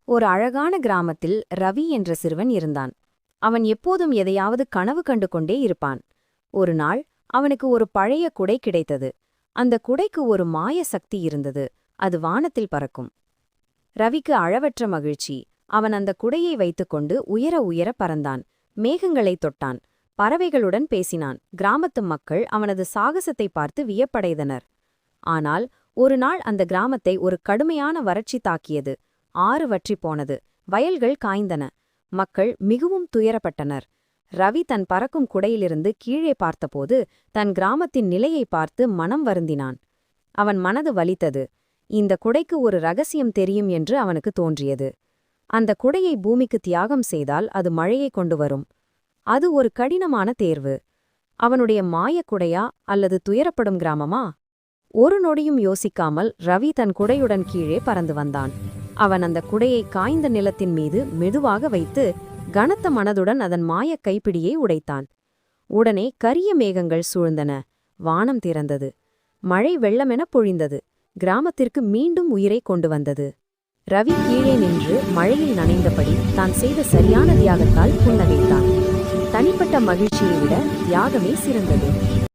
ஒரு அழகான கிராமத்தில் ரவி என்ற சிறுவன் இருந்தான். அவன் எப்போதும் எதையாவது கனவு கண்டு கொண்டே இருப்பான். ஒரு நாள் அவனுக்கு ஒரு பழைய குடை கிடைத்தது. அந்த குடைக்கு ஒரு மாய சக்தி இருந்தது. அது வானத்தில் பறக்கும். ரவிக்கு அளவற்ற மகிழ்ச்சி. அவன் அந்த குடையை வைத்துக்கொண்டு உயர உயர பறந்தான். மேகங்களைத் தொட்டான். பறவைகளுடன் பேசினான். கிராமத்து மக்கள் அவனது சாகசத்தை பார்த்து வியப்படைந்தனர். ஆனால் ஒரு நாள் அந்த கிராமத்தை ஒரு கடுமையான வறட்சி தாக்கியது. ஆறு வற்றிப் போனது. வயல்கள் காய்ந்தன. மக்கள் மிகவும் துயரப்பட்டனர். ரவி தன் பறக்கும் குடையிலிருந்து கீழே பார்த்தபோது தன் கிராமத்தின் நிலையை பார்த்து மனம் வருந்தினான். அவன் மனது வலித்தது. இந்த குடைக்கு ஒரு ரகசியம் தெரியும் என்று அவனுக்கு தோன்றியது. அந்த குடையை பூமிக்கு தியாகம் செய்தால் அது மழையை கொண்டு வரும். அது ஒரு கடினமான தேர்வு. அவனுடைய மாயக் குடையா அல்லது துயரப்படும் கிராமமா? ஒரு நொடியும் யோசிக்காமல் ரவி தன் குடையுடன் கீழே பறந்து வந்தான். அவன் அந்த குடையை காய்ந்த நிலத்தின் மீது மெதுவாக வைத்து கனத்த மனதுடன் அதன் மாயக் கைப்பிடியை உடைத்தான். உடனே கரிய மேகங்கள் சூழ்ந்தன. வானம் திறந்தது. மழை வெள்ளமென பொழிந்தது. கிராமத்திற்கு மீண்டும் உயிரை கொண்டு வந்தது. ரவி கீழே நின்று மழையில் நனைந்தபடி தான் செய்த சரியான தியாகத்தால் புன்னகைத்தான். தனிப்பட்ட மகிழ்ச்சியை விட தியாகமே சிறந்தது.